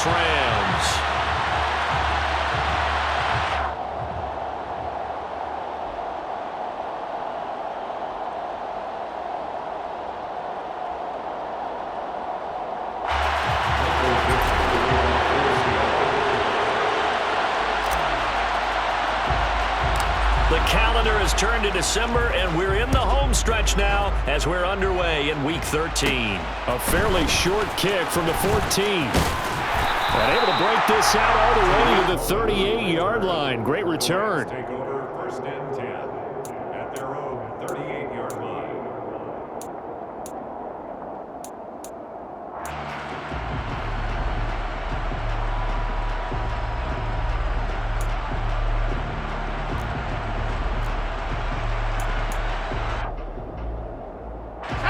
Seahawks Rams. The calendar has turned to December, and we're in the home stretch now as we're underway in Week 13. A fairly short kick from the 14. And able to break this out all the way to the 38-yard line. Great return. Take over first and 10 at their own 38-yard line.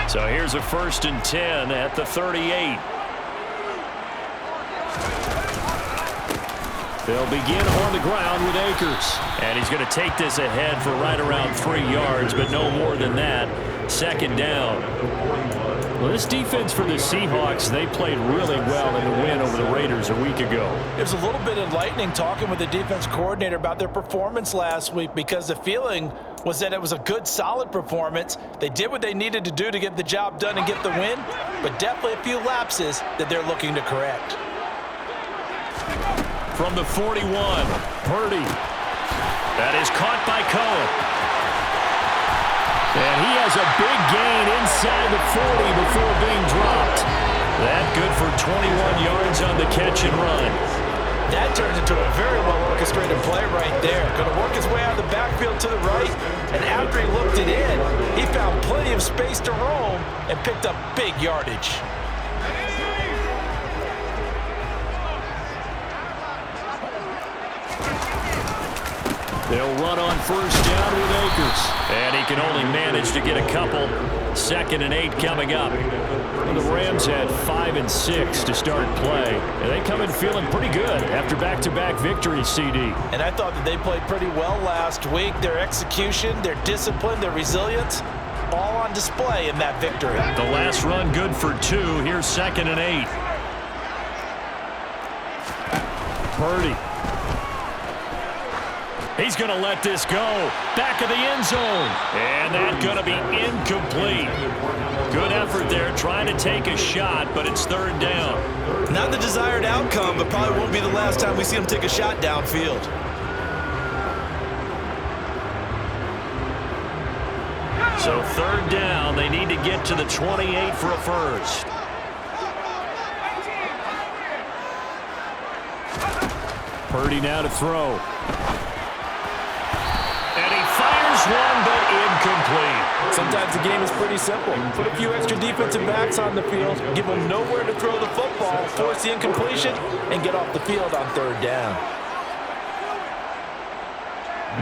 So here's a first and 10 at the 38. They'll begin on the ground with Akers. And he's going to take this ahead for right around 3 yards, but no more than that. Second down. Well, this defense for the Seahawks, they played really well in the win over the Raiders a week ago. It was a little bit enlightening talking with the defense coordinator about their performance last week, because the feeling was that it was a good, solid performance. They did what they needed to do to get the job done and get the win, but definitely a few lapses that they're looking to correct. From the 41, Purdy. That is caught by Cohen. And he has a big gain inside the 40 before being dropped. That good for 21 yards on the catch and run. That turns into a very well-orchestrated play right there. Going to work his way out of the backfield to the right, and after he looked it in, he found plenty of space to roam and picked up big yardage. They'll run on first down with Akers. And he can only manage to get a couple. Second and 8 coming up. And the Rams had 5 and 6 to start play. And they come in feeling pretty good after back-to-back victories, CD. And I thought that they played pretty well last week. Their execution, their discipline, their resilience, all on display in that victory. The last run good for 2. Here's second and 8. Purdy. He's going to let this go. Back of the end zone. And that's going to be incomplete. Good effort there trying to take a shot, but it's third down. Not the desired outcome, but probably won't be the last time we see him take a shot downfield. So third down, they need to get to the 28 for a first. Purdy now to throw. And he fires one, but incomplete. Sometimes the game is pretty simple. Put a few extra defensive backs on the field, give them nowhere to throw the football, force the incompletion, and get off the field on third down.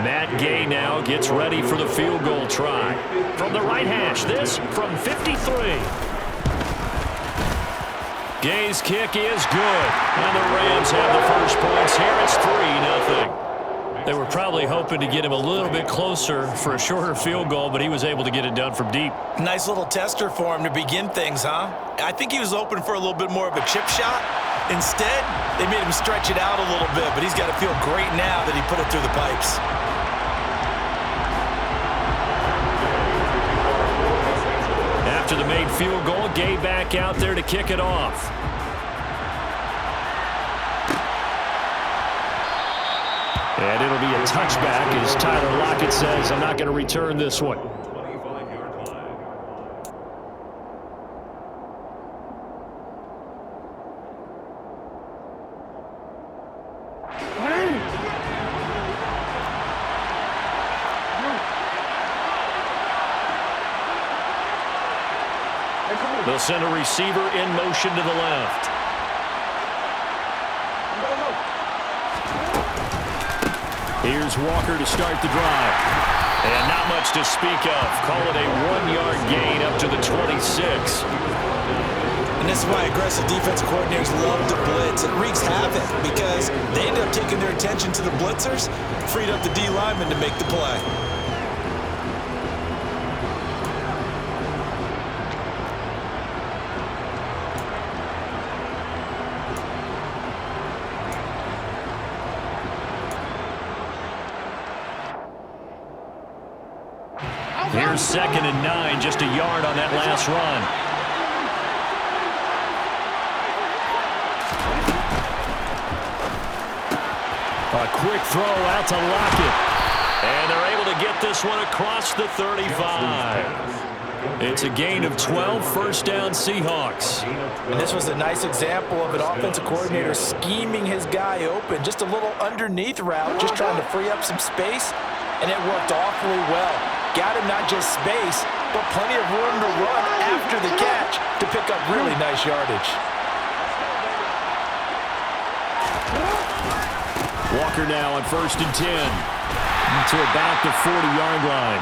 Matt Gay now gets ready for the field goal try. From the right hash, this from 53. Gay's kick is good. And the Rams have the first points here. It's 3-0. They were probably hoping to get him a little bit closer for a shorter field goal, but he was able to get it done from deep. Nice little tester for him to begin things, huh? I think he was open for a little bit more of a chip shot. Instead, they made him stretch it out a little bit, but he's got to feel great now that he put it through the pipes. After the made field goal, Gay back out there to kick it off. And it'll be a touchback as Tyler Lockett says, I'm not going to return this one. 25-yard line. They'll send a receiver in motion to the left. Here's Walker to start the drive. And not much to speak of. Call it a 1-yard gain up to the 26. And this is why aggressive defensive coordinators love to blitz. It wreaks havoc because they end up taking their attention to the blitzers, freed up the D lineman to make the play. Here's 2nd and 9, just a yard on that last run. A quick throw out to Lockett. And they're able to get this one across the 35. It's a gain of 12, first down Seahawks. And this was a nice example of an offensive coordinator scheming his guy open. Just a little underneath route, just trying to free up some space, and it worked awfully well. Got him not just space, but plenty of room to run after the catch to pick up really nice yardage. Walker now on 1st and 10 to about the 40-yard line.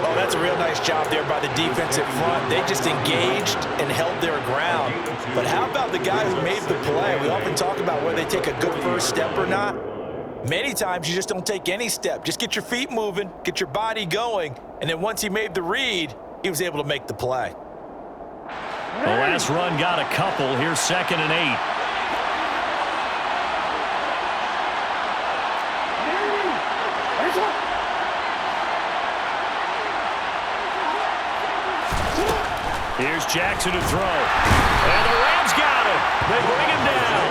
Oh, that's a real nice job there by the defensive front. They just engaged and held their ground. But how about the guy who made the play? We often talk about whether they take a good first step or not. Many times you just don't take any step. Just get your feet moving, get your body going, and then once he made the read, he was able to make the play. The last run got a couple. Here's 2nd and 8. Here's Jackson to throw. And the Rams got him. They bring him down.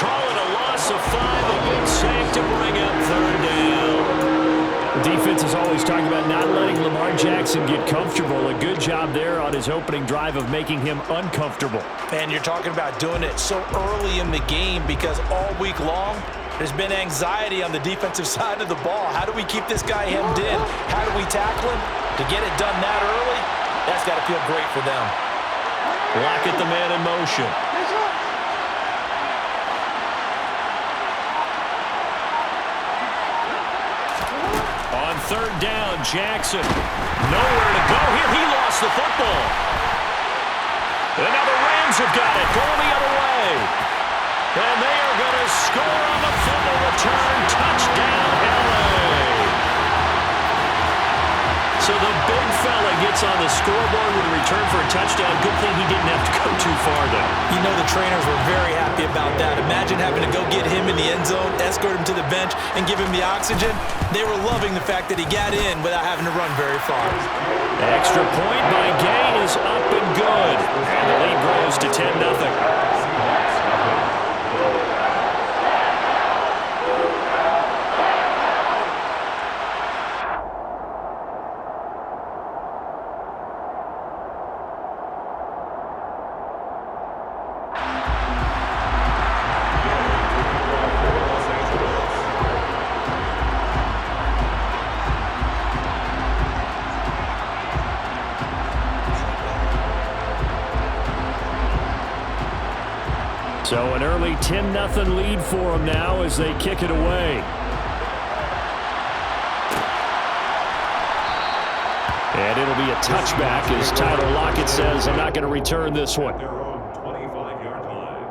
Call it a loss of 5. A big sack to bring up 3rd down. The defense is always talking about not letting Lamar Jackson get comfortable. A good job there on his opening drive of making him uncomfortable. And you're talking about doing it so early in the game because all week long, there's been anxiety on the defensive side of the ball. How do we keep this guy hemmed in? How do we tackle him? To get it done that early, that's got to feel great for them. Lockett, the man in motion. On 3rd down, Jackson. Nowhere to go here. He lost the football. And now the Rams have got it. Going the other way. And they are going to score on the fumble return. Touchdown, LA. So the big fella gets on the scoreboard with a return for a touchdown. Good thing he didn't have to go too far, though. You know the trainers were very happy about that. Imagine having to go get him in the end zone, escort him to the bench, and give him the oxygen. They were loving the fact that he got in without having to run very far. Extra point by Gain is up and good. And the lead grows to 10-0. So an early 10-0 lead for them now as they kick it away. And it'll be a touchback as Tyler Lockett says, I'm not going to return this one. Their own 25-yard line.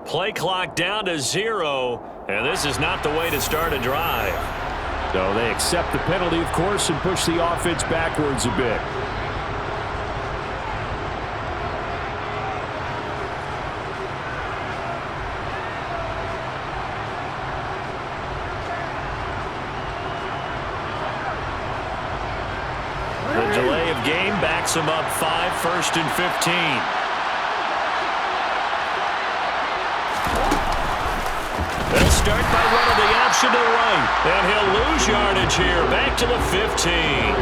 Play clock down to 0, and this is not the way to start a drive. So they accept the penalty, of course, and push the offense backwards a bit. The delay of game backs him up 5, 1st and 15. They'll start by running the option to the right. And he'll lose yardage here. Back to the 15.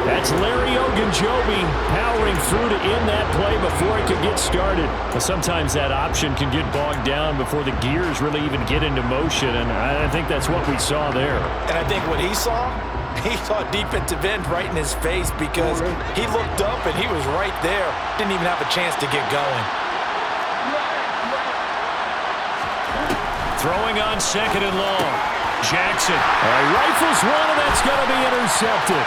That's Larry Ogunjobi powering through to end that play before it could get started. Well, sometimes that option can get bogged down before the gears really even get into motion, and I think that's what we saw there. And I think what he saw, He saw defensive end right in his face because he looked up and he was right there. Didn't even have a chance to get going. Throwing on second and long. Jackson. Rifles one, and that's going to be intercepted.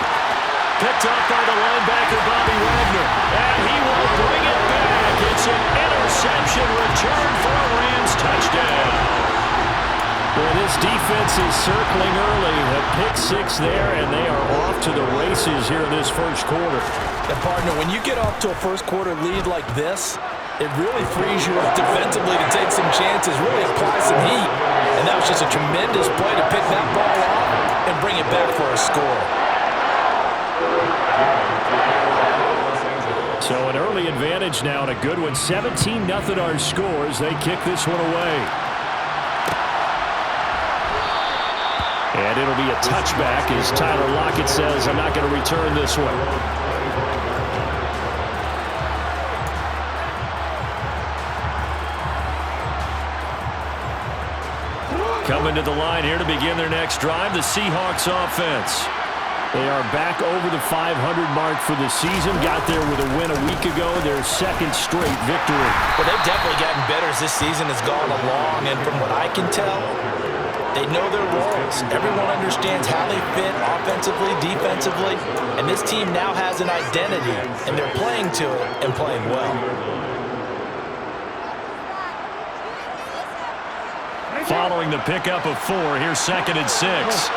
Picked up by the linebacker, Bobby Wagner. And he will bring it back. It's an interception return for a Rams touchdown. Well, this defense is circling early. A pick six there, and they are off to the races here in this first quarter. And, partner, when you get off to a first-quarter lead like this, it really frees you up defensively to take some chances, really apply some heat. And that was just a tremendous play to pick that ball off and bring it back for a score. So an early advantage now and a good one. 17-0 our scores. They kick this one away. And it'll be a touchback as Tyler Lockett says, I'm not going to return this one. Coming to the line here to begin their next drive, the Seahawks offense. They are back over the 500 mark for the season. Got there with a win a week ago, their second straight victory. Well, they've definitely gotten better as this season has gone along, and from what I can tell, they know their roles. Everyone understands how they fit offensively, defensively, and this team now has an identity, and they're playing to it and playing well. Following the pickup of 4, here's 2nd and 6.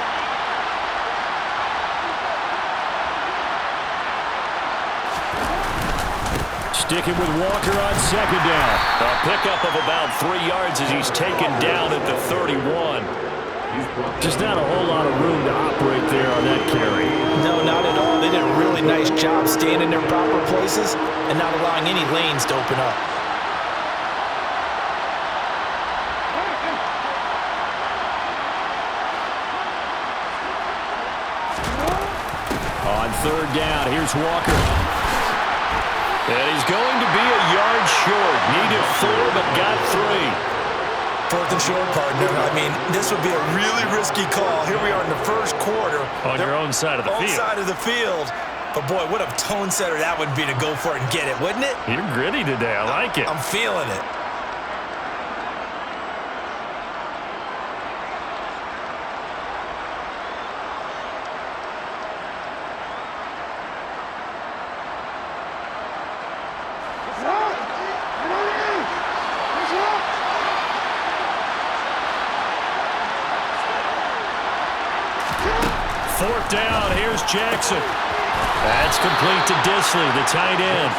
Sticking with Walker on 2nd down. A pickup of about 3 yards as he's taken down at the 31. Just not a whole lot of room to operate there on that carry. No, not at all. They did a really nice job staying in their proper places and not allowing any lanes to open up. On 3rd down, here's Walker. And he's going to be a yard short. Needed 4, but got 3. 4th and short, partner. I mean, this would be a really risky call. Here we are in the first quarter. On your own side of the field. Own side of the field. But, boy, what a tone setter that would be to go for it and get it, wouldn't it? You're gritty today. I like it. I'm feeling it. Fourth down, here's Jackson. That's complete to Disley, the tight end.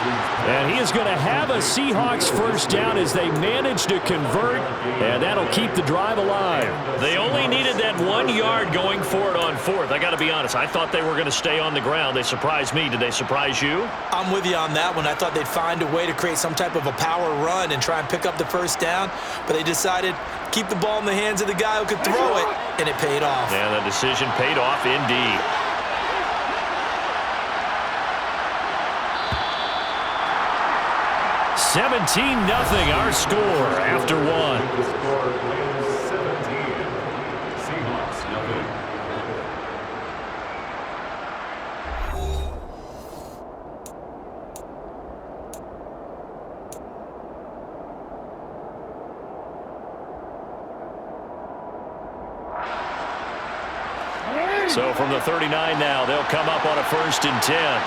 And he is going to have a Seahawks first down as they manage to convert, and that'll keep the drive alive. They only needed that 1 yard going for it on 4th. I got to be honest, I thought they were going to stay on the ground. They surprised me. Did they surprise you? I'm with you on that one. I thought they'd find a way to create some type of a power run and try and pick up the first down, but they decided keep the ball in the hands of the guy who could throw it, and it paid off. Yeah, the decision paid off indeed. $17-0 our score after 1. Seahawks, nothing. So from the 39 now, they'll come up on a 1st and 10.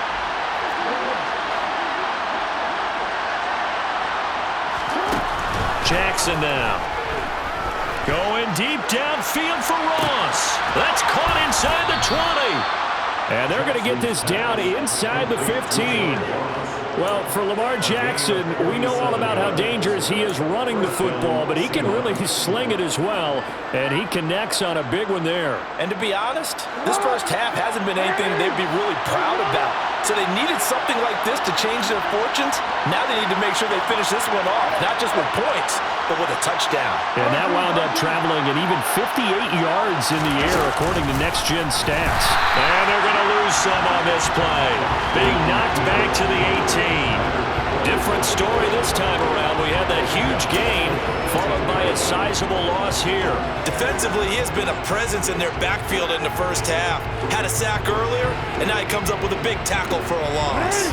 Jackson now. Going deep downfield for Ross. That's caught inside the 20. And they're going to get this down inside the 15. Well, for Lamar Jackson, we know all about how dangerous he is running the football, but he can really sling it as well, and he connects on a big one there. And to be honest, this first half hasn't been anything they'd be really proud about. So they needed something like this to change their fortunes. Now they need to make sure they finish this one off, not just with points, but with a touchdown. And that wound up traveling an even 58 yards in the air, according to Next Gen Stats. And they're going to lose some on this play. Being knocked back to the 18. Different story this time around. We had that huge gain followed by a sizable loss here. Defensively, he has been a presence in their backfield in the first half. Had a sack earlier, and now he comes up with a big tackle for a loss.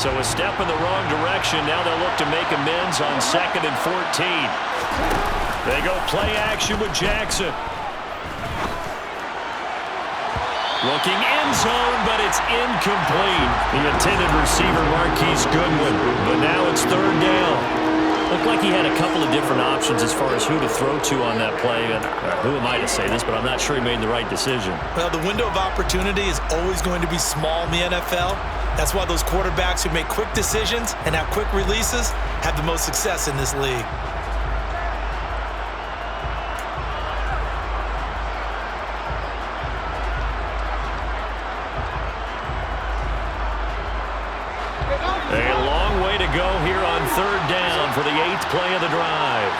So a step in the wrong direction. Now they'll look to make amends on 2nd and 14. They go play action with Jackson. Looking end zone, but it's incomplete. The intended receiver, Marquise Goodwin. But now it's 3rd down. Looked like he had a couple of different options as far as who to throw to on that play. And who am I to say this, but I'm not sure he made the right decision. Well, the window of opportunity is always going to be small in the NFL. That's why those quarterbacks who make quick decisions and have quick releases have the most success in this league. A long way to go here on 3rd down for the 8th play of the drive.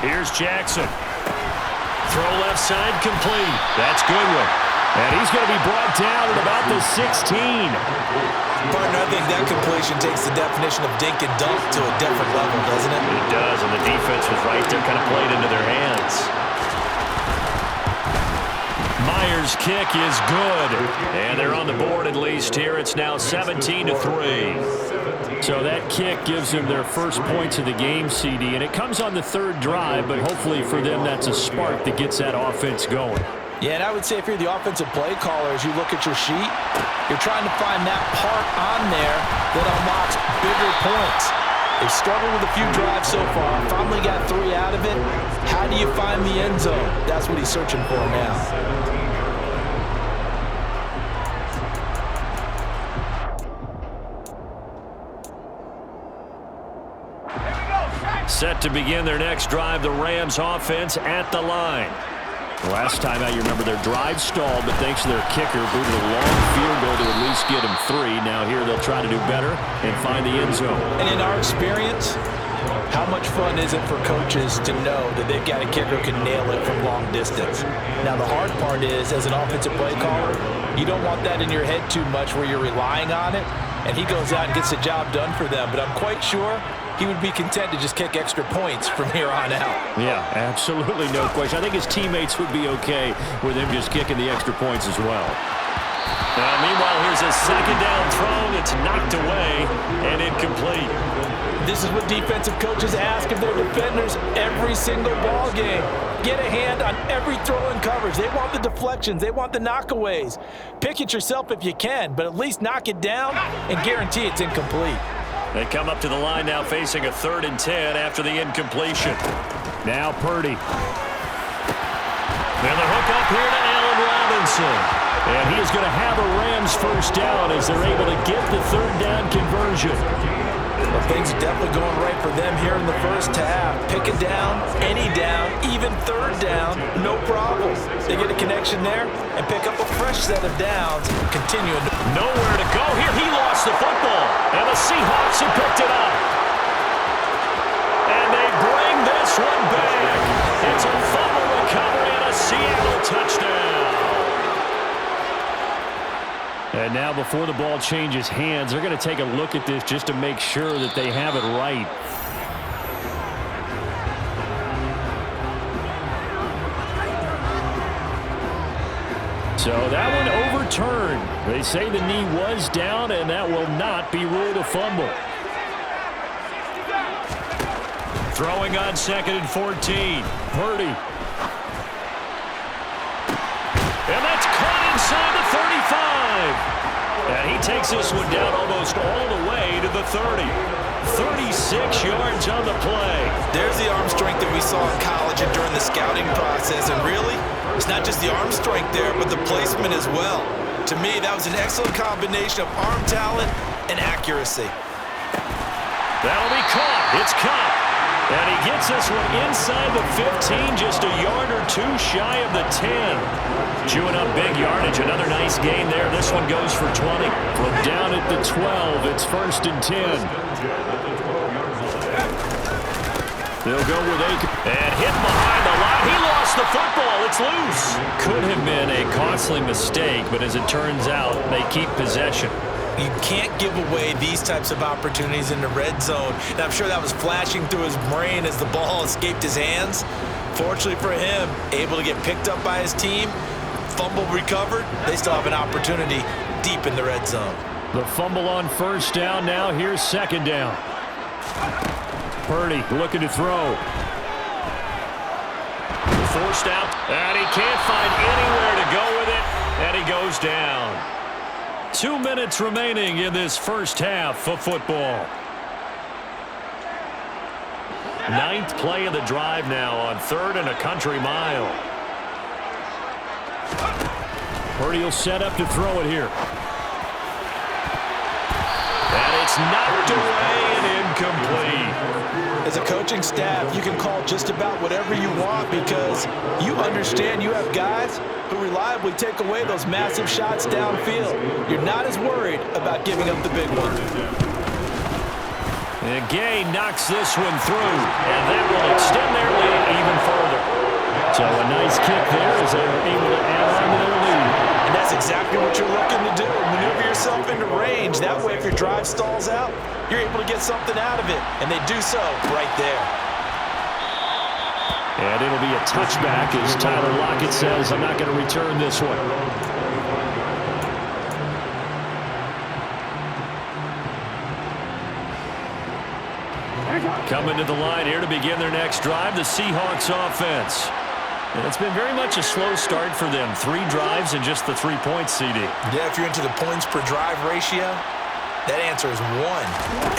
Here's Jackson. Throw left side complete. That's Goodwin. And he's going to be brought down at about the 16. Partner, I think that completion takes the definition of dink and dunk to a different level, doesn't it? It does, and the defense was right there, kind of played into their hands. Myers' kick is good. And they're on the board at least here. It's now 17-3. So that kick gives them their first points of the game, CD. And it comes on the 3rd drive, but hopefully for them that's a spark that gets that offense going. Yeah, and I would say if you're the offensive play caller, as you look at your sheet, you're trying to find that part on there that unlocks bigger points. They've struggled with a few drives so far. Finally got 3 out of it. How do you find the end zone? That's what he's searching for now. Set to begin their next drive, the Rams offense at the line. Last time out, you remember their drive stalled, but thanks to their kicker, booted a long field goal to at least get them 3. Now here they'll try to do better and find the end zone. And in our experience, how much fun is it for coaches to know that they've got a kicker who can nail it from long distance? Now the hard part is, as an offensive play caller, you don't want that in your head too much where you're relying on it, and he goes out and gets the job done for them. But I'm quite sure he would be content to just kick extra points from here on out. Yeah, absolutely no question. I think his teammates would be okay with him just kicking the extra points as well. Now, meanwhile, here's a 2nd down throw that's knocked away and incomplete. This is what defensive coaches ask of their defenders every single ball game. Get a hand on every throw and coverage. They want the deflections. They want the knockaways. Pick it yourself if you can, but at least knock it down and guarantee it's incomplete. They come up to the line now facing a 3rd and 10 after the incompletion. Now Purdy. And the hook up here to Allen Robinson. And he is going to have a Rams first down as they're able to get the 3rd down conversion. Well, things are definitely going right for them here in the first half. Pick it down, any down, even 3rd down, no problem. They get a connection there and pick up a fresh set of downs, continuing. Nowhere to go here. He lost the football, and the Seahawks have picked it up. And they bring this one back. It's a fumble recovery and a Seattle touchdown. And now before the ball changes hands, they're going to take a look at this just to make sure that they have it right. So that one overturned. They say the knee was down, and that will not be ruled a fumble. Throwing on 2nd and 14. Purdy. And that's caught inside the 35. And he takes this one down almost all the way to the 30. 36 yards on the play. There's the arm strength that we saw in college and during the scouting process. And really, it's not just the arm strength there, but the placement as well. To me, that was an excellent combination of arm talent and accuracy. That'll be caught. It's caught. And he gets this one inside the 15, just a yard or 2 shy of the 10. Chewing up big yardage. Another nice gain there. This one goes for 20. From down at the 12, it's 1st and 10. They'll go with Aiken. And hit behind the line. He lost the football. It's loose. Could have been a costly mistake, but as it turns out, they keep possession. You can't give away these types of opportunities in the red zone. And I'm sure that was flashing through his brain as the ball escaped his hands. Fortunately for him, able to get picked up by his team, fumble recovered. They still have an opportunity deep in the red zone. The fumble on first down. Now here's second down. Purdy looking to throw. Forced out, and he can't find anywhere to go with it, and he goes down. 2 minutes remaining in this first half of football. 9th play of the drive now on 3rd and a country mile. Purdy will set up to throw it here. And it's knocked away and incomplete. As a coaching staff, you can call just about whatever you want because you understand you have guys who reliably take away those massive shots downfield. You're not as worried about giving up the big one. And Gay knocks this one through, and that will extend their lead even further. So a nice kick there as they were able to add on to their lead. And that's exactly what you're looking to do. Maneuver yourself into range. That way, if your drive stalls out, you're able to get something out of it. And they do so right there. And it'll be a touchback as Tyler Lockett says, I'm not going to return this one. Coming to the line here to begin their next drive, the Seahawks offense. And it's been very much a slow start for them. 3 drives and just the 3 points, CD. Yeah, if you're into the points per drive ratio, that answer is 1.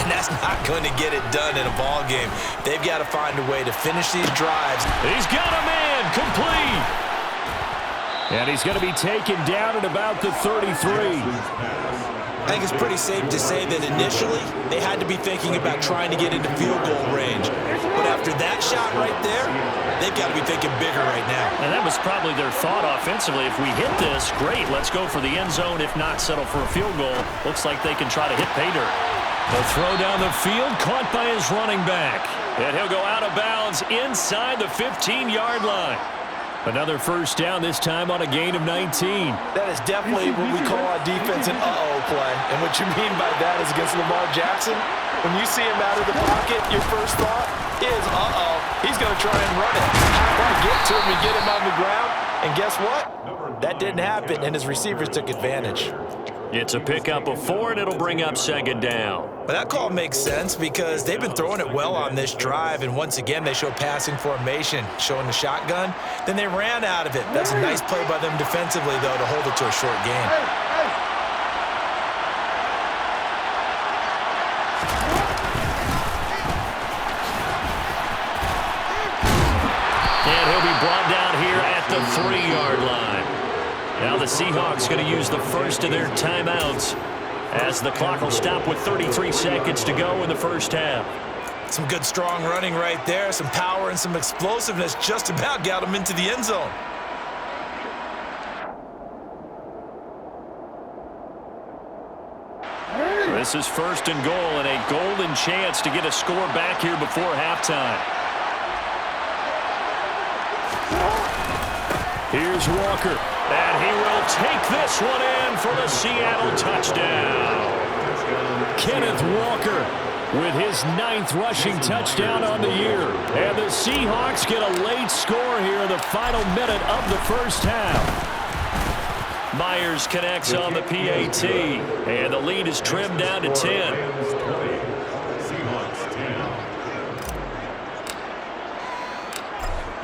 And that's not going to get it done in a ball game. They've got to find a way to finish these drives. He's got a man, complete. And he's going to be taken down at about the 33. I think it's pretty safe to say that initially they had to be thinking about trying to get into field goal range. But after that shot right there, they've got to be thinking bigger right now. And that was probably their thought offensively. If we hit this, great, let's go for the end zone. If not, settle for a field goal. Looks like they can try to hit pay dirt. The throw down the field, caught by his running back. And he'll go out of bounds inside the 15-yard line. Another first down, this time on a gain of 19. That is definitely what we call on defense an uh-oh play. And what you mean by that is against Lamar Jackson, when you see him out of the pocket, your first thought is, uh-oh, he's going to try and run it. How do I get to him and get him on the ground? And guess what? That didn't happen, and his receivers took advantage. It's a pickup of 4, and it'll bring up second down. But that call makes sense because they've been throwing it well on this drive, and once again, they show passing formation, showing the shotgun. Then they ran out of it. That's a nice play by them defensively, though, to hold it to a short gain. And he'll be brought down here at the 3-yard line. Now the Seahawks going to use the first of their timeouts as the clock will stop with 33 seconds to go in the first half. Some good strong running right there, some power and some explosiveness just about got them into the end zone. This is 1st and goal and a golden chance to get a score back here before halftime. Here's Walker. And he will take this one in for the Seattle touchdown. Kenneth Walker with his 9th rushing touchdown on the year. And the Seahawks get a late score here in the final minute of the first half. Myers connects on the PAT, and the lead is trimmed down to 10.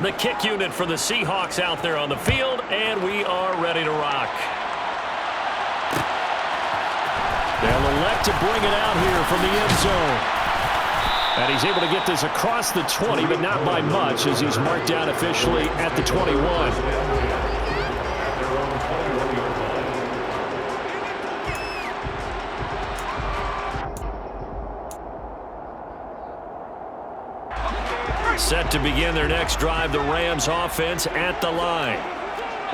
The kick unit for the Seahawks out there on the field, and we are ready to rock. They'll elect to bring it out here from the end zone. And he's able to get this across the 20, but not by much as he's marked down officially at the 21. Set to begin their next drive, the Rams offense at the line.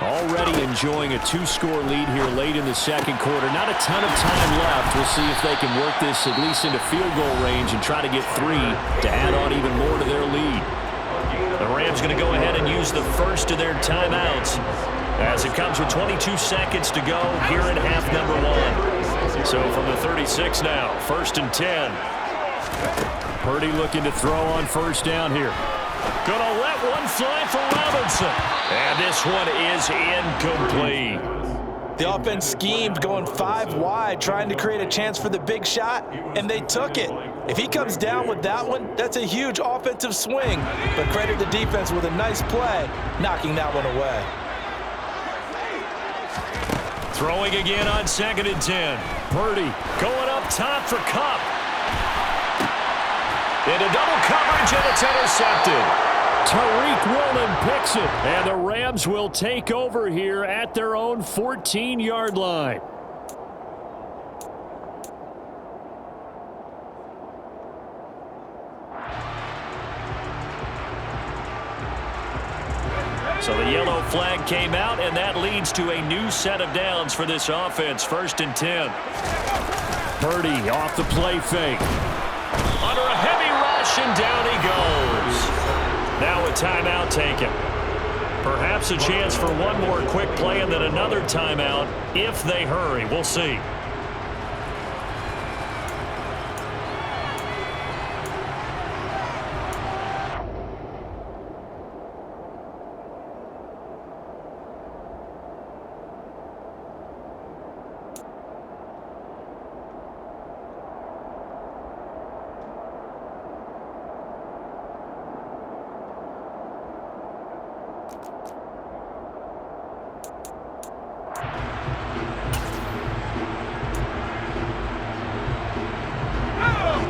Already enjoying a 2-score lead here late in the second quarter. Not a ton of time left. We'll see if they can work this at least into field goal range and try to get 3 to add on even more to their lead. The Rams going to go ahead and use the first of their timeouts as it comes with 22 seconds to go here in half number 1. So from the 36 now, 1st and 10. Purdy looking to throw on first down here. Gonna let one fly for Robinson. And this one is incomplete. The offense schemed going 5 wide, trying to create a chance for the big shot, and they took it. If he comes down with that one, that's a huge offensive swing. But credit the defense with a nice play, knocking that one away. Throwing again on 2nd and 10. Purdy going up top for Kupp. Into double coverage, and it's intercepted. Tariq Woolen picks it, and the Rams will take over here at their own 14-yard line. So the yellow flag came out, and that leads to a new set of downs for this offense. 1st and 10. Purdy off the play fake. Under a heavy rush, and down he goes. Now a timeout taken. Perhaps a chance for one more quick play and then another timeout if they hurry. We'll see.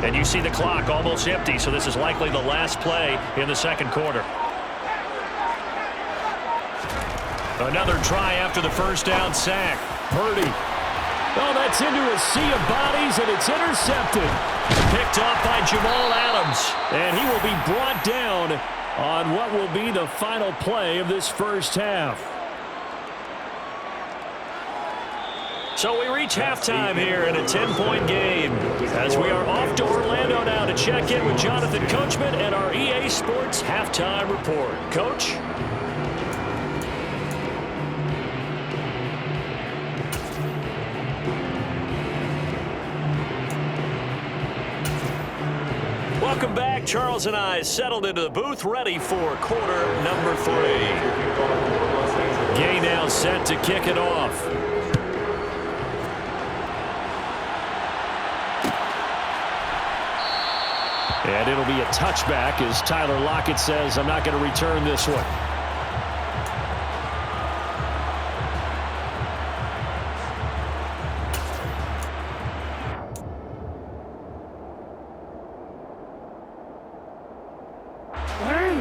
And you see the clock almost empty, so this is likely the last play in the 2nd quarter. Another try after the first down sack. Purdy. Oh, that's into a sea of bodies, and it's intercepted. Picked off by Jamal Adams. And he will be brought down on what will be the final play of this first half. So we reach halftime here in a 10-point game as we are off to Orlando now to check in with Jonathan Coachman and our EA Sports Halftime Report. Coach? Welcome back. Charles and I settled into the booth ready for quarter number 3. Gay now set to kick it off. And it'll be a touchback as Tyler Lockett says, I'm not going to return this one.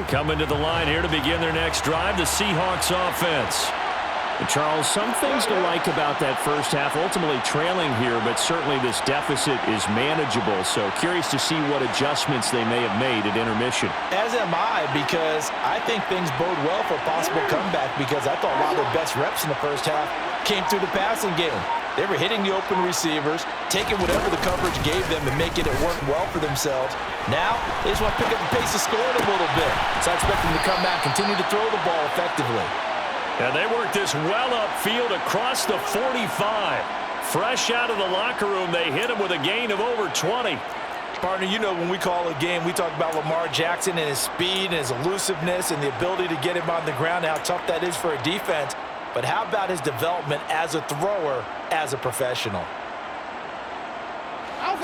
Coming to the line here to begin their next drive, the Seahawks offense. And Charles, some things to like about that first half, ultimately trailing here, but certainly this deficit is manageable. So curious to see what adjustments they may have made at intermission. As am I, because I think things bode well for a possible comeback, because I thought a lot of their best reps in the first half came through the passing game. They were hitting the open receivers, taking whatever the coverage gave them and making it work well for themselves. Now, they just want to pick up the pace of scoring a little bit. So I expect them to come back, continue to throw the ball effectively. And they work this well upfield across the 45. Fresh out of the locker room, they hit him with a gain of over 20. Partner, you know when we call a game, we talk about Lamar Jackson and his speed and his elusiveness and the ability to get him on the ground and how tough that is for a defense. But how about his development as a thrower, as a professional?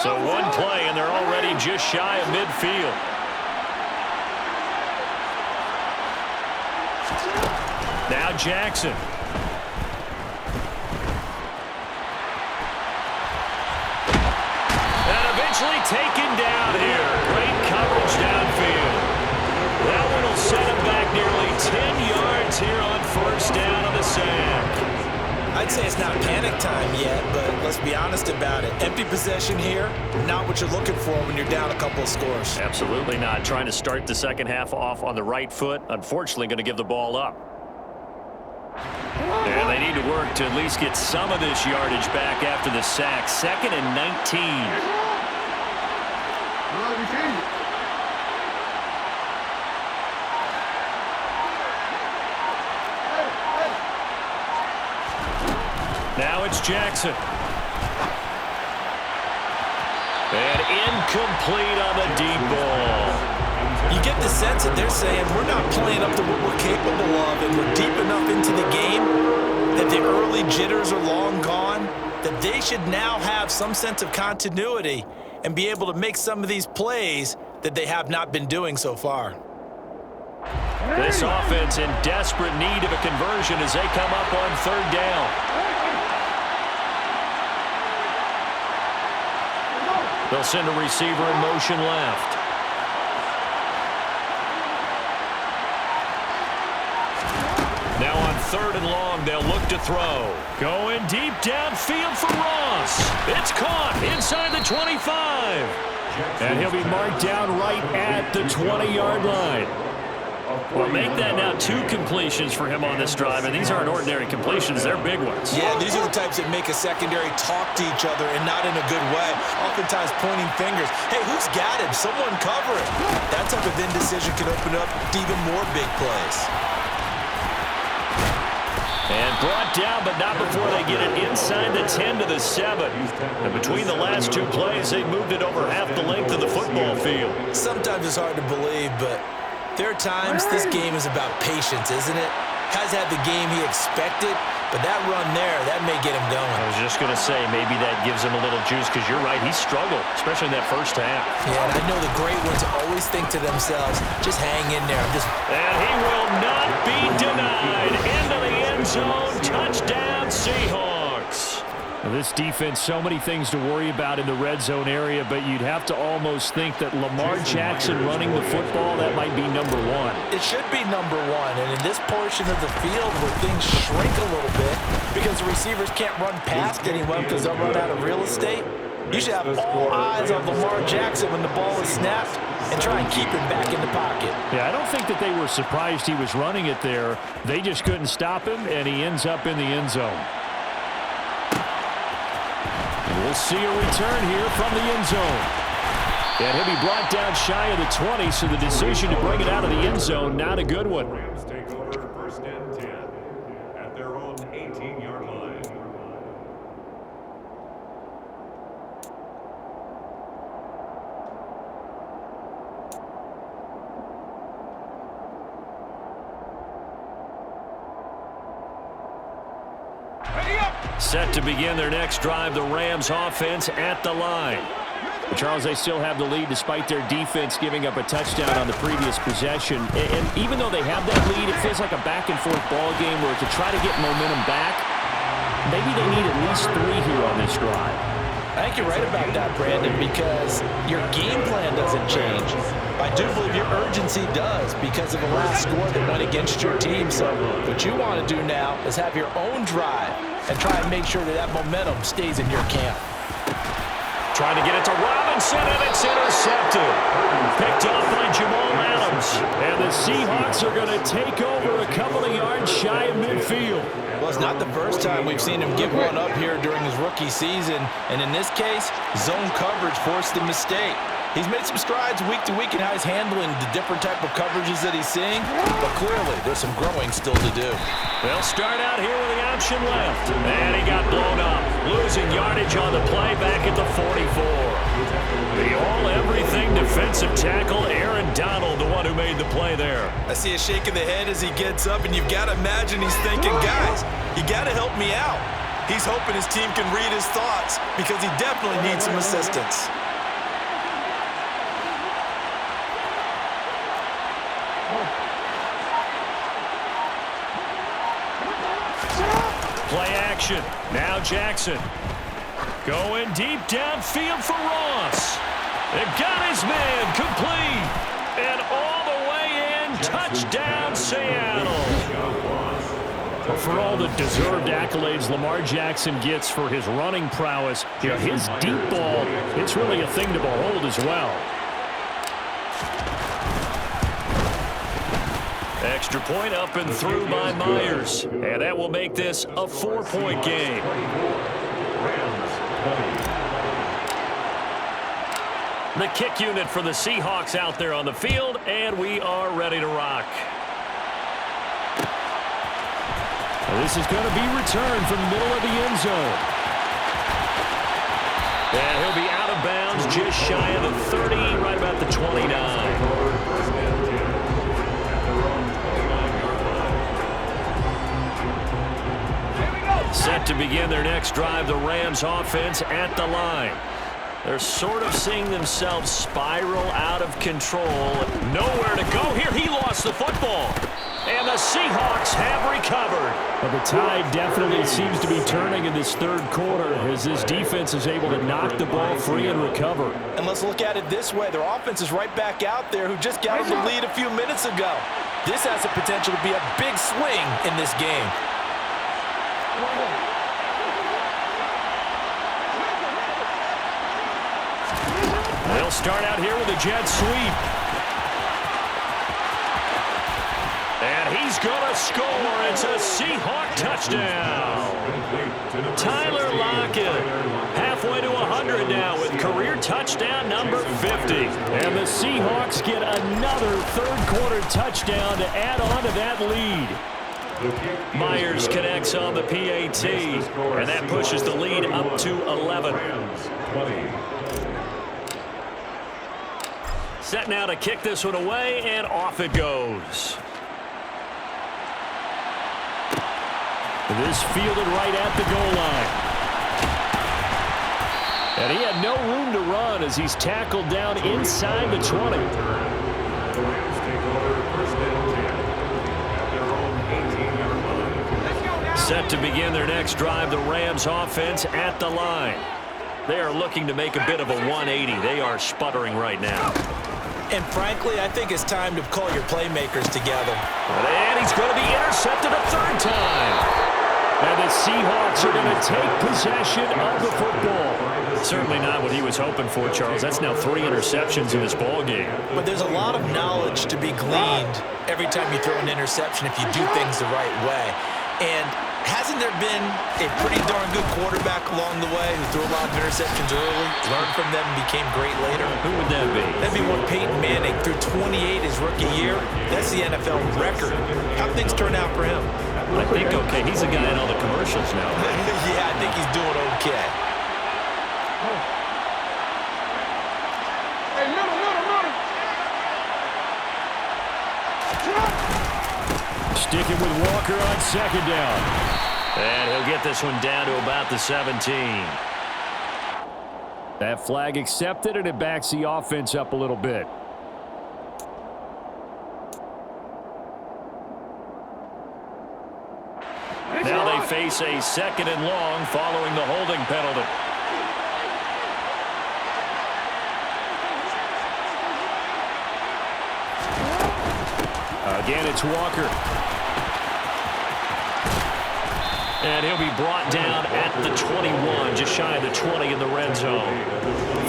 So one play, and they're already just shy of midfield. Now Jackson. And eventually taken down here. Great coverage downfield. That one will set him back nearly 10 yards here on first down on the sack. I'd say it's not panic time yet, but let's be honest about it. Empty possession here, not what you're looking for when you're down a couple of scores. Absolutely not. Trying to start the second half off on the right foot. Unfortunately, going to give the ball up. And they need to work to at least get some of this yardage back after the sack. 2nd and 19. Now it's Jackson. And incomplete on the deep ball. You get the sense that they're saying we're not playing up to what we're capable of, and we're deep enough into the game that the early jitters are long gone, that they should now have some sense of continuity and be able to make some of these plays that they have not been doing so far. This offense in desperate need of a conversion as they come up on third down. They'll send a receiver in motion left. Now on third and long, they'll look to throw. Going deep downfield for Ross. It's caught inside the 25. And he'll be marked down right at the 20-yard line. Well, make that now 2 completions for him on this drive, and these aren't ordinary completions. They're big ones. Yeah, these are the types that make a secondary talk to each other and not in a good way. Oftentimes pointing fingers. Hey, who's got him? Someone cover it. That type of indecision can open up to even more big plays. And brought down, but not before they get it inside the 10 to the 7. And between the last 2 plays, they moved it over half the length of the football field. Sometimes it's hard to believe, but there are times this game is about patience, isn't it? Has had the game he expected, but that run there, that may get him going. I was just going to say, maybe that gives him a little juice, because you're right, he struggled, especially in that first half. Yeah, and I know the great ones always think to themselves, just hang in there. And he will not be denied. Into the end zone, touchdown Seahawks. Now, this defense, so many things to worry about in the red zone area, but you'd have to almost think that Lamar Jackson running the football, that might be number 1. It should be number 1, and in this portion of the field where things shrink a little bit because the receivers can't run past anyone because they'll run out of real estate, you should have all eyes on Lamar Jackson when the ball is snapped and try and keep him back in the pocket. Yeah, I don't think that they were surprised he was running it there. They just couldn't stop him, and he ends up in the end zone. We'll see a return here from the end zone. And he'll be brought down shy of the 20, so the decision to bring it out of the end zone, not a good one. Rams take over first and 10 at their own 18-yard line. Set to begin their next drive, the Rams offense at the line. But Charles, they still have the lead despite their defense giving up a touchdown on the previous possession. And even though they have that lead, it feels like a back-and-forth ball game where to try to get momentum back, maybe they need at least 3 here on this drive. I think you're right about that, Brandon, because your game plan doesn't change. I do believe your urgency does because of the last score that went against your team. So what you want to do now is have your own drive and try and make sure that that momentum stays in your camp. Trying to get it to Robinson, and it's intercepted. Picked off by Jamal Adams. And the Seahawks are going to take over a couple of yards shy of midfield. Well, it's not the first time we've seen him give one up here during his rookie season. And in this case, zone coverage forced the mistake. He's made some strides week to week in how he's handling the different type of coverages that he's seeing, but clearly there's some growing still to do. They'll start out here with the option left, and he got blown up, losing yardage on the play back at the 44. The all-everything defensive tackle, Aaron Donald, the one who made the play there. I see a shake of the head as he gets up, and you've got to imagine he's thinking, guys, you got to help me out. He's hoping his team can read his thoughts because he definitely needs some assistance. Play action. Now Jackson. Going deep downfield for Ross. They've got his man complete. And all the way in. Touchdown, Seattle. For all the deserved accolades Lamar Jackson gets for his running prowess, his deep ball, it's really a thing to behold as well. Extra point up and through by Myers. And that will make this a 4-point game. The kick unit for the Seahawks out there on the field, and we are ready to rock. This is going to be returned from the middle of the end zone. And he'll be out of bounds Rams just shy of the 30, right about the 29. Set to begin their next drive, the Rams offense at the line. They're sort of seeing themselves spiral out of control. Nowhere to go here. He lost the football. And the Seahawks have recovered. Well, the tide definitely seems to be turning in this third quarter as this defense is able to knock the ball free and recover. And let's look at it this way. Their offense is right back out there who just got the lead a few minutes ago. This has the potential to be a big swing in this game. They'll start out here with a jet sweep. And he's going to score. It's a Seahawk touchdown. Tyler Lockett halfway to 100 now with career touchdown number 50. And the Seahawks get another third-quarter touchdown to add on to that lead. Myers connects on the PAT, and that pushes the lead up to 11. Set now to kick this one away, and off it goes. This fielded right at the goal line. And he had no room to run as he's tackled down inside the 20. Set to begin their next drive, the Rams offense at the line. They are looking to make a bit of a 180. They are sputtering right now. And frankly, I think it's time to call your playmakers together. And he's going to be intercepted a third time. And the Seahawks are going to take possession of the football. Certainly not what he was hoping for, Charles. That's now 3 interceptions in this ball game. But there's a lot of knowledge to be gleaned every time you throw an interception if you do things the right way. And hasn't there been a pretty darn good quarterback along the way who threw a lot of interceptions early, learned from them, and became great later? Who would that be? That'd be one Peyton Manning. Threw 28 his rookie year. That's the NFL record. How'd things turn out for him? I think okay. He's the guy in all the commercials now. Yeah, I think he's doing okay. Sticking with Walker on second down. And he'll get this one down to about the 17. That flag accepted, and it backs the offense up a little bit. Now they face a 2nd and long following the holding penalty. Again, it's Walker. And he'll be brought down at the 21, just shy of the 20 in the red zone.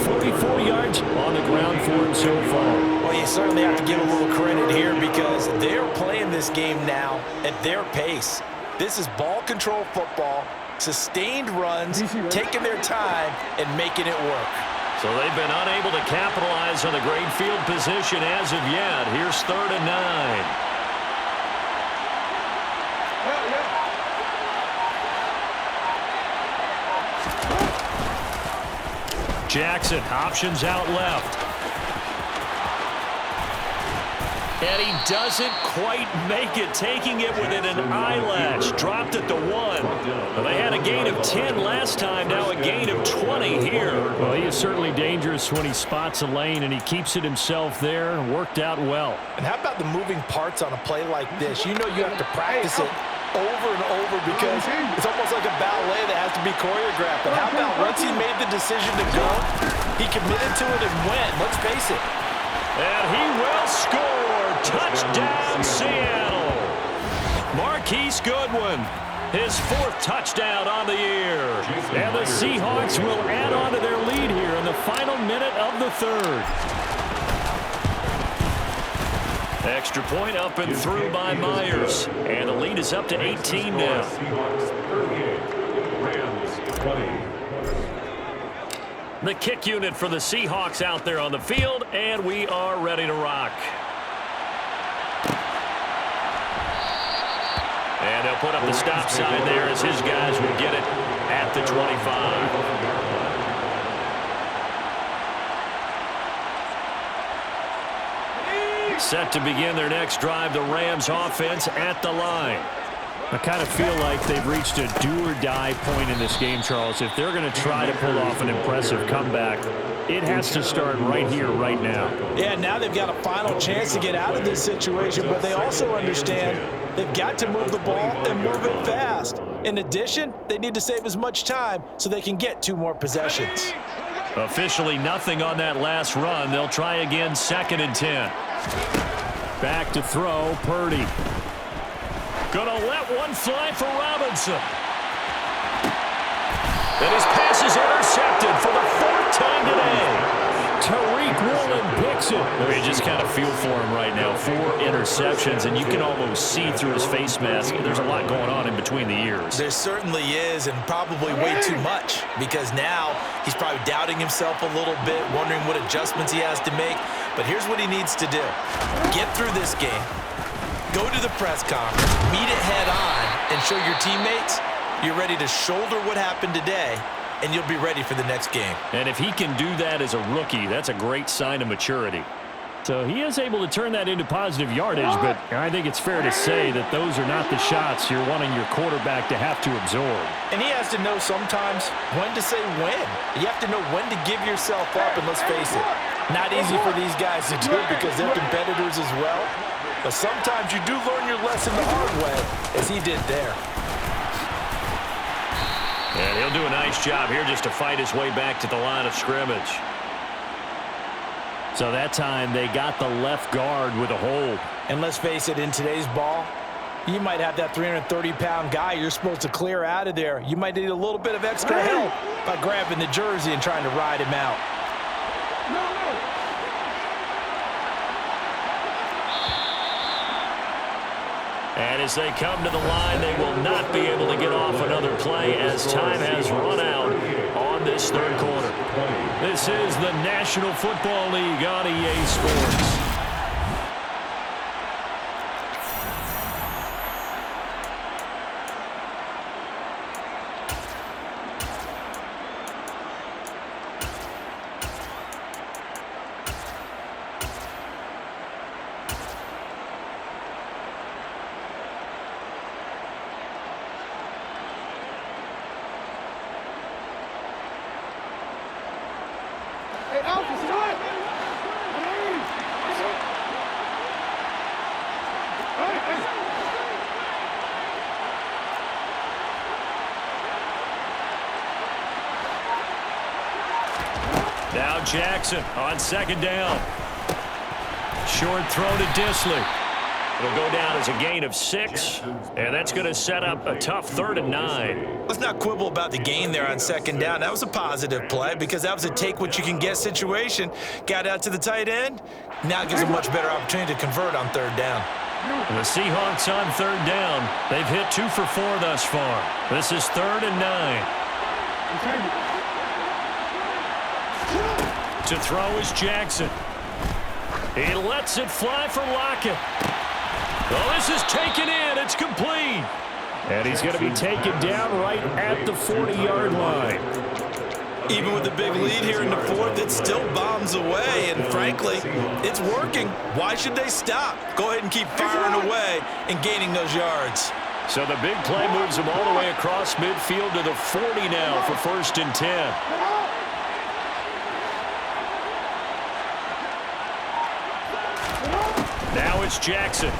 44 yards on the ground for him so far. Well, you certainly have to give a little credit here because they're playing this game now at their pace. This is ball control football, sustained runs, taking their time, and making it work. So they've been unable to capitalize on the great field position as of yet. Here's 3rd and 9. Jackson, options out left. And he doesn't quite make it, taking it within an eyelash. Dropped at the 1. Well, they had a gain of 10 last time, now a gain of 20 here. Well, he is certainly dangerous when he spots a lane, and he keeps it himself there. Worked out well. And how about the moving parts on a play like this? You know you have to practice it over and over because it's almost like a ballet that has to be choreographed. But how about once he made the decision to go, he committed to it and went. Let's face it. And he will score. Touchdown, Seattle. Marquise Goodwin, his 4th touchdown on the year. And the Seahawks will add on to their lead here in the final minute of the 3rd. Extra point up and through by Myers. And the lead is up to 18 now. The kick unit for the Seahawks out there on the field, and we are ready to rock. And they'll put up the stop sign there as his guys will get it at the 25. Set to begin their next drive, the Rams offense at the line. I kind of feel like they've reached a do-or-die point in this game, Charles. If they're going to try to pull off an impressive comeback, it has to start right here, right now. Yeah, now they've got a final chance to get out of this situation, but they also understand they've got to move the ball and move it fast. In addition, they need to save as much time so they can get 2 more possessions. Officially nothing on that last run. They'll try again, 2nd and 10. Back to throw, Purdy. Gonna let one fly for Robinson. And his pass is intercepted for the 4th time today. Tariq Woolen picks it. You just kind of feel for him right now. 4 interceptions, and you can almost see through his face mask. There's a lot going on in between the ears. There certainly is, and probably way too much, because now he's probably doubting himself a little bit, wondering what adjustments he has to make. But here's what he needs to do. Get through this game, go to the press conference, meet it head on, and show your teammates you're ready to shoulder what happened today, and you'll be ready for the next game. And if he can do that as a rookie, that's a great sign of maturity. So he is able to turn that into positive yardage, but I think it's fair to say that those are not the shots you're wanting your quarterback to have to absorb. And he has to know sometimes when to say when. You have to know when to give yourself up, and let's face it, not easy for these guys to do because they're competitors as well. But sometimes you do learn your lesson the hard way, as he did there. And he'll do a nice job here just to fight his way back to the line of scrimmage. So that time they got the left guard with a hold. And let's face it, in today's ball, you might have that 330-pound guy you're supposed to clear out of there. You might need a little bit of extra help by grabbing the jersey and trying to ride him out. And as they come to the line, they will not be able to get off another play as time has run out on this 3rd quarter. This is the National Football League on EA Sports. Now Jackson on 2nd down. Short throw to Disley. It'll go down as a gain of 6, and that's going to set up a tough 3rd and 9. Let's not quibble about the gain there on 2nd down. That was a positive play because that was a take-what-you-can-get situation. Got out to the tight end. Now it gives a much better opportunity to convert on 3rd down. And the Seahawks on 3rd down. They've hit 2 for 4 thus far. This is 3rd and 9. To throw is Jackson. He lets it fly for Lockett. Oh, this is taken in. It's complete. And he's going to be taken down right at the 40-yard line. Even with the big lead here in the 4th, it still bombs away. And frankly, it's working. Why should they stop? Go ahead and keep firing away and gaining those yards. So the big play moves them all the way across midfield to the 40 now for 1st and 10. Now it's Jackson.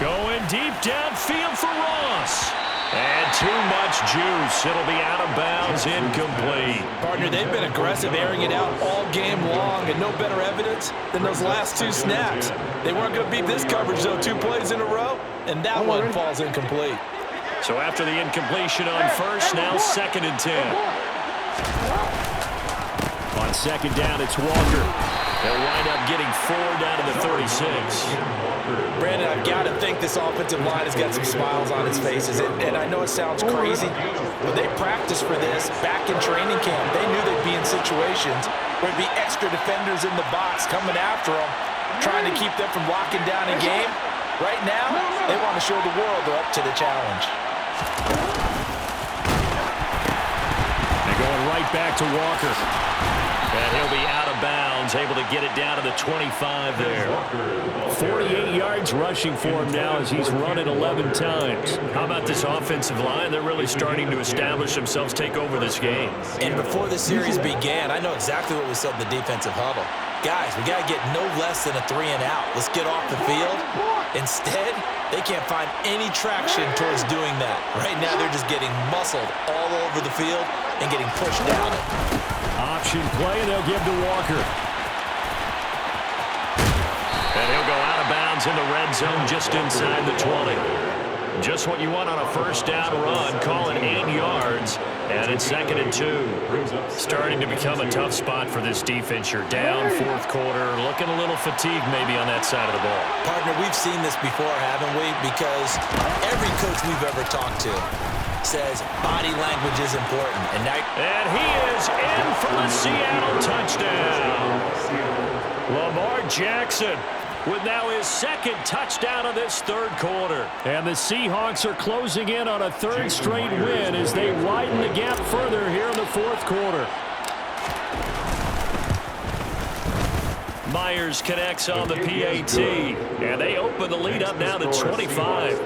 Going deep downfield for Ross. And too much juice. It'll be out of bounds, incomplete. Partner, they've been aggressive, airing it out all game long, and no better evidence than those last 2 snaps. They weren't going to beat this coverage, though, 2 plays in a row, and that one falls incomplete. So after the incompletion on 1st, now 2nd and 10. On 2nd down, it's Walker. They'll wind up getting 4 down to the 36. Brandon, I've got to think this offensive line has got some smiles on its faces. And I know it sounds crazy, but they practiced for this back in training camp. They knew they'd be in situations where there'd be extra defenders in the box coming after them, trying to keep them from locking down a game. Right now, they want to show the world they're up to the challenge. They're going right back to Walker. And he'll be out of bounds downs, able to get it down to the 25 there. 48 yards rushing for him now as he's run it 11 times. How about this offensive line? They're really starting to establish themselves, take over this game. And before the series began, I know exactly what we said in the defensive huddle. Guys, we got to get no less than a 3-and-out. Let's get off the field. Instead, they can't find any traction towards doing that. Right now, they're just getting muscled all over the field and getting pushed down it. Option play, they'll give to Walker. And he'll go out of bounds in the red zone just inside the 20. Just what you want on a first down run. Call it 8 yards. And it's 2nd and 2. Starting to become a tough spot for this defense. You're down fourth quarter. Looking a little fatigued maybe on that side of the ball. Partner, we've seen this before, haven't we? Because every coach we've ever talked to says body language is important. And he is in for the Seattle touchdown. Lamar Jackson with now his 2nd touchdown of this third quarter. And the Seahawks are closing in on a 3rd straight win as they widen the gap further here in the fourth quarter. Myers connects on the PAT. And they open the lead up now to 25.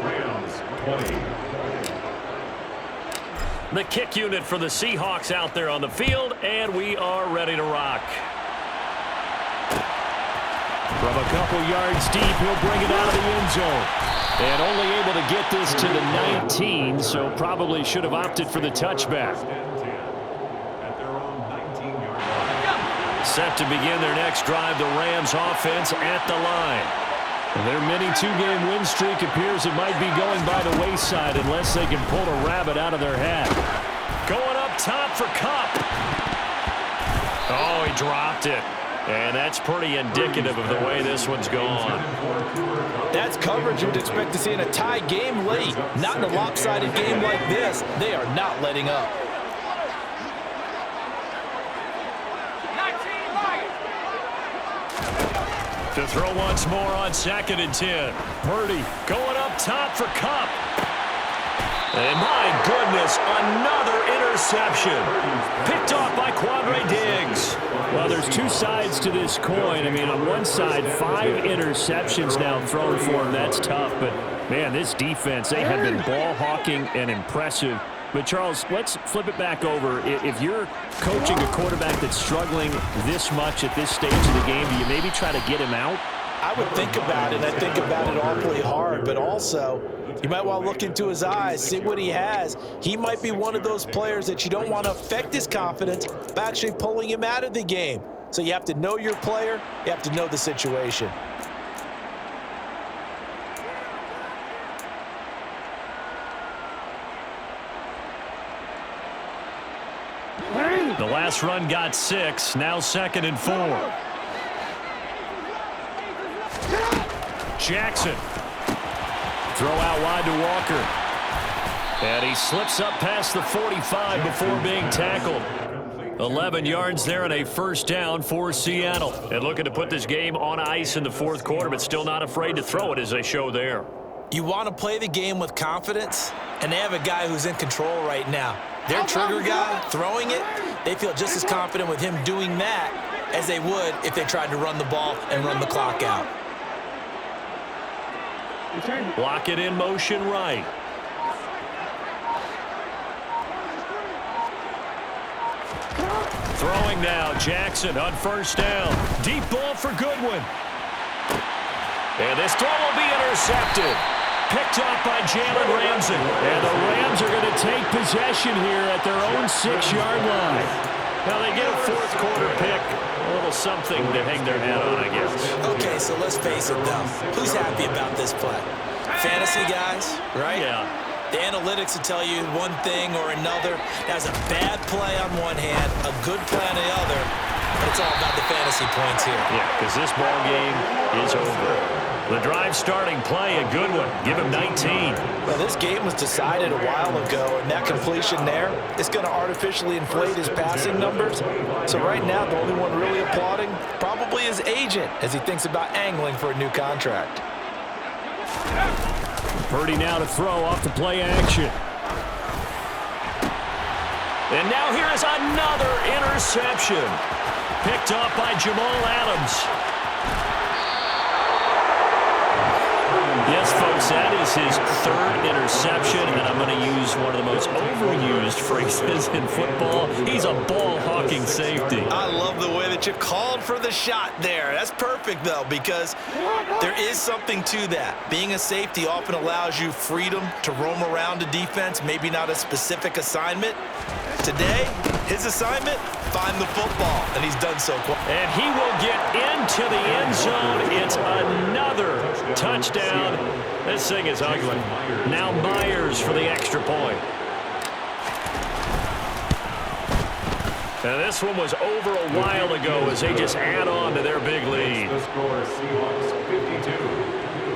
Rams 20. The kick unit for the Seahawks out there on the field, and we are ready to rock. From a couple yards deep, he'll bring it out of the end zone. And only able to get this to the 19, so probably should have opted for the touchback. At their own 19-yard line. Set to begin their next drive, the Rams offense at the line. And their mini 2-game win streak appears it might be going by the wayside unless they can pull a rabbit out of their hat. Going up top for Kupp. Oh, he dropped it. And that's pretty indicative of the way this one's gone. that's coverage you'd expect to see in a tie game late. Not in a lopsided game like this. They are not letting up. To throw once more on 2nd and 10. Purdy going up top for Kupp. And my goodness, another interception. Picked off by Quandre Diggs. Well, there's two sides to this coin. I mean, on one side, 5 interceptions now thrown for him. That's tough. But, man, this defense, they have been ball hawking and impressive. But, Charles, let's flip it back over. If you're coaching a quarterback that's struggling this much at this stage of the game, do you maybe try to get him out? I would think about it. I think about it awfully hard. But also, you might want to look into his eyes, see what he has. He might be one of those players that you don't want to affect his confidence by actually pulling him out of the game. So you have to know your player. You have to know the situation. The last run got 6. Now 2nd and 4. Jackson. Throw out wide to Walker. And he slips up past the 45 before being tackled. 11 yards there and a first down for Seattle. And looking to put this game on ice in the fourth quarter, but still not afraid to throw it as they show there. You want to play the game with confidence, and they have a guy who's in control right now. Their trigger guy throwing it, they feel just as confident with him doing that as they would if they tried to run the ball and run the clock out. Block it in motion right. Throwing now, Jackson on first down. Deep ball for Goodwin. And this throw will be intercepted. Picked off by Jalen Ramsey. And the Rams are going to take possession here at their own 6-yard line. Now they get a fourth quarter pick. A little something to hang their hat on, I guess. Okay, so let's face it, though. Who's happy about this play? Fantasy guys, right? Yeah. The analytics will tell you one thing or another. That's a bad play on one hand, a good play on the other. But it's all about the fantasy points here. Yeah, because this ball game is over. The drive starting play, a good one. Give him 19. Well, this game was decided a while ago, and that completion there is going to artificially inflate his passing numbers. So right now, the only one really applauding probably his agent as he thinks about angling for a new contract. Purdy now to throw off the play action. And now here is another interception. picked off by Jamal Adams. Yes, folks, that is his third interception, and I'm going to use one of the most overused phrases in football. He's a ball-hawking safety. I love the way that you called for the shot there. That's perfect, though, because there is something to that. Being a safety often allows you freedom to roam around a defense, maybe not a specific assignment. Today, his assignment, find the football, and he's done so quickly. And he will get into the end zone. It's another touchdown. This thing is ugly. Now Myers for the extra point. And this one was over a while ago as they just add on to their big lead. The score, Seahawks 52,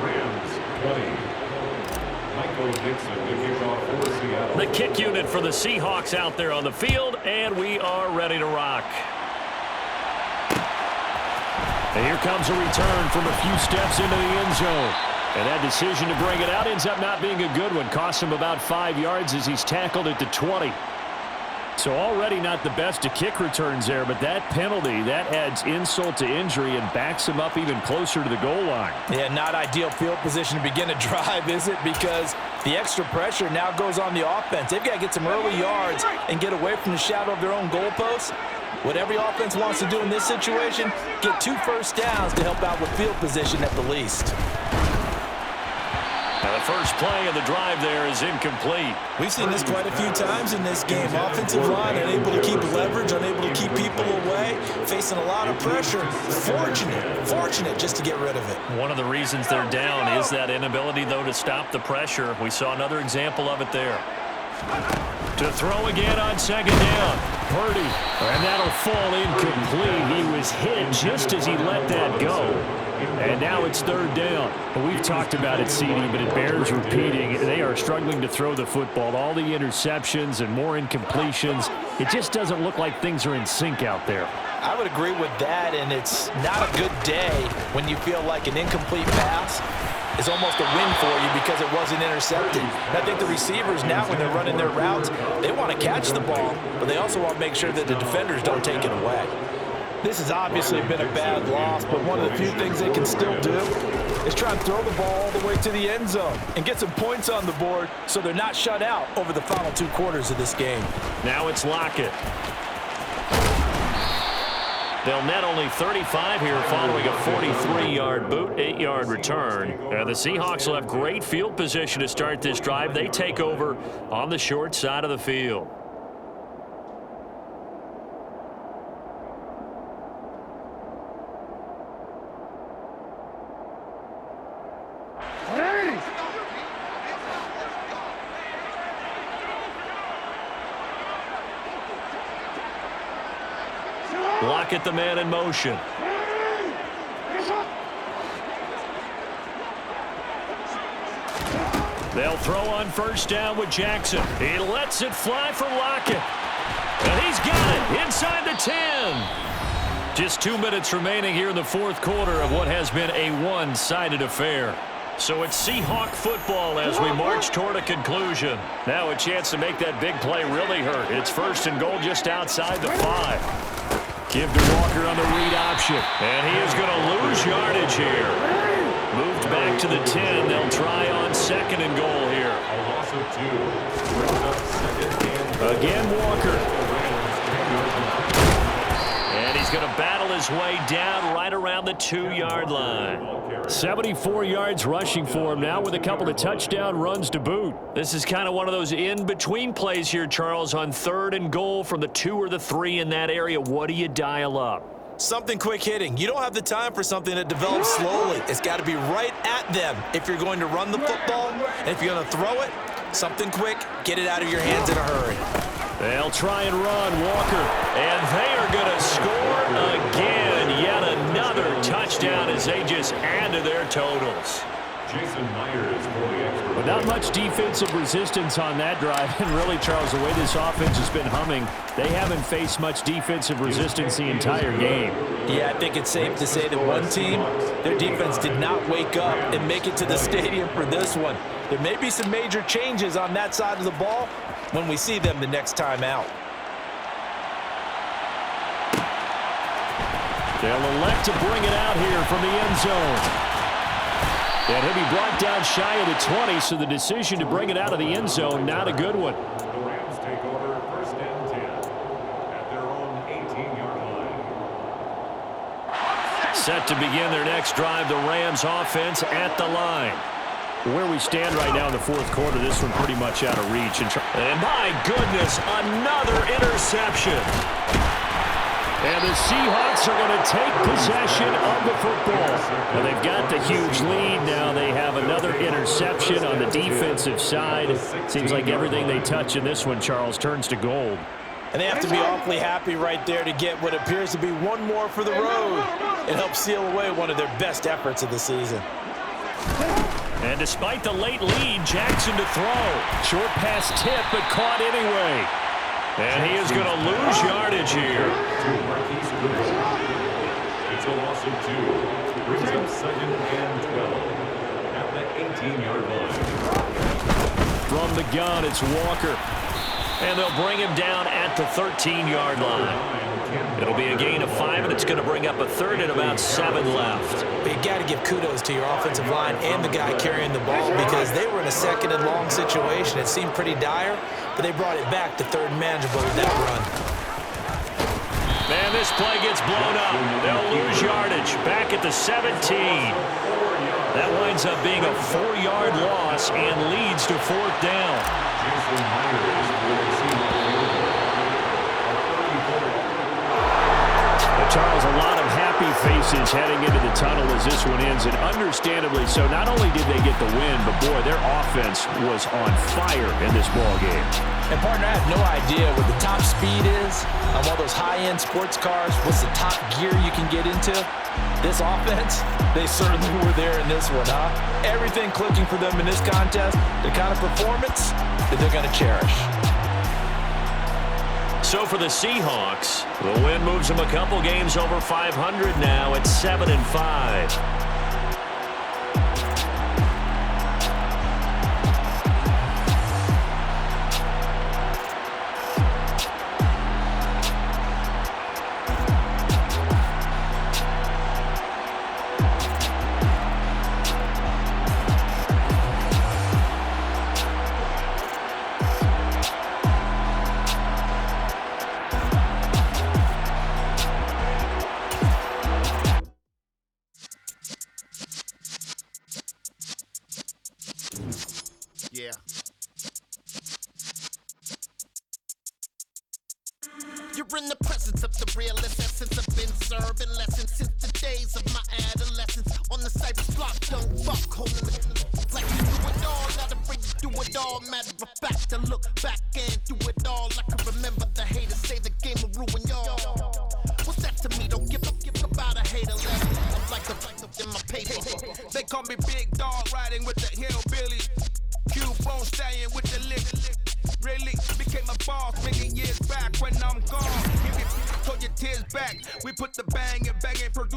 Rams 20. Michael Dixon, the kickoff for Seattle. The kick unit for the Seahawks out there on the field, and we are ready to rock. And here comes a return from a few steps into the end zone. And that decision to bring it out ends up not being a good one. Costs him about 5 yards as he's tackled at the 20. So already not the best to kick returns there, but that penalty, that adds insult to injury and backs him up even closer to the goal line. Yeah, not ideal field position to begin a drive, is it? Because the extra pressure now goes on the offense. They've got to get some early yards and get away from the shadow of their own goalposts. What every offense wants to do in this situation, get 2 first downs to help out with field position at the least. The first play of the drive there is incomplete. We've seen this quite a few times in this game. Offensive line unable to keep leverage, unable to keep people away, facing a lot of pressure. Fortunate just to get rid of it. One of the reasons they're down is that inability, though, to stop the pressure. We saw another example of it there. To throw again on second down. Purdy. And that'll fall incomplete. He was hit just as he let that go. And now it's third down. Well, we've talked about it, CD, but it bears repeating. They are struggling to throw the football. All the interceptions and more incompletions. It just doesn't look like things are in sync out there. I would agree with that, and it's not a good day when you feel like an incomplete pass is almost a win for you because it wasn't intercepted. And I think the receivers now, when they're running their routes, they want to catch the ball, but they also want to make sure that the defenders don't take it away. This has obviously been a bad loss, but one of the few things they can still do is try and throw the ball all the way to the end zone and get some points on the board so they're not shut out over the final 2 quarters of this game. Now it's Lockett. They'll net only 35 here following a 43-yard boot, 8-yard return. The Seahawks will have great field position to start this drive. They take over on the short side of the field. Lockett, the man in motion. They'll throw on first down with Jackson. He lets it fly for Lockett. And he's got it inside the 10. Just 2 minutes remaining here in the fourth quarter of what has been a one-sided affair. So it's Seahawk football as we march toward a conclusion. Now a chance to make that big play really hurt. It's first and goal just outside the 5. Give to Walker on the read option. And he is going to lose yardage here. Moved back to the 10. They'll try on second and goal here. Again, Walker. And he's going to battle his way down right around the 2-yard line. 74 yards rushing for him now with a couple of touchdown runs to boot. This is kind of one of those in-between plays here, Charles, on third and goal from the 2 or the 3 in that area. What do you dial up? Something quick hitting. You don't have the time for something that develops slowly. It's got to be right at them if you're going to run the football. And if you're going to throw it, something quick, get it out of your hands in a hurry. They'll try and run, Walker. And they are going to score again. Yet another touchdown as they just add to their totals. Jason Myers for the extra. But not much defensive resistance on that drive. And really, Charles, the way this offense has been humming, they haven't faced much defensive resistance the entire game. Yeah, I think it's safe to say that one team, their defense did not wake up and make it to the stadium for this one. There may be some major changes on that side of the ball when we see them the next time out. They'll elect to bring it out here from the end zone. And he'll be brought down shy of the 20, so the decision to bring it out of the end zone, not a good one. The Rams take over first and 10 at their own 18-yard line. Set to begin their next drive, the Rams offense at the line. Where we stand right now in the fourth quarter, this one pretty much out of reach. And my goodness, another interception. And the Seahawks are going to take possession of the football. Well, they've got the huge lead. Now they have another interception on the defensive side. Seems like everything they touch in this one, Charles, turns to gold. And they have to be awfully happy right there to get what appears to be one more for the road. It helps seal away one of their best efforts of the season. And despite the late lead, Jackson to throw. Short pass tip, but caught anyway. And he is going to lose yardage here. It's a loss of 2. Brings up second and 12 at the 18-yard line. From the gun, it's Walker. And they'll bring him down at the 13-yard line. It'll be a gain of 5, and it's going to bring up a third and about 7 left. But you got to give kudos to your offensive line and the guy carrying the ball because they were in a second and long situation. It seemed pretty dire, but they brought it back to third and manageable with that run. Man, this play gets blown up. They'll lose yardage back at the 17. That winds up being a 4-yard loss and leads to fourth down. Charles, a lot of happy faces heading into the tunnel as this one ends, and understandably so. Not only did they get the win, but boy, their offense was on fire in this ball game. And partner, I have no idea what the top speed is on all those high-end sports cars. What's the top gear you can get into? This offense, they certainly were there in this one, huh? Everything clicking for them in this contest, the kind of performance that they're going to cherish. So for the Seahawks, the win moves them a couple games over 500 now at 7-5. Yeah. You're in the presence of the realest essence. I've been serving lessons since the days of my adolescence. On the Cypress block, don't fuck, holding the like you do it all, not afraid to do it all. Matter of fact, I look back and do it all. I can remember the haters say the game will ruin y'all. What's that to me? Don't give about a hater level. I'm like the in my paper. They call me Big Dog, riding with the hillbillies. Cubone staying with the lick. Really became a boss many years back when I'm gone. Give your tears back. We put the bang and bang and produce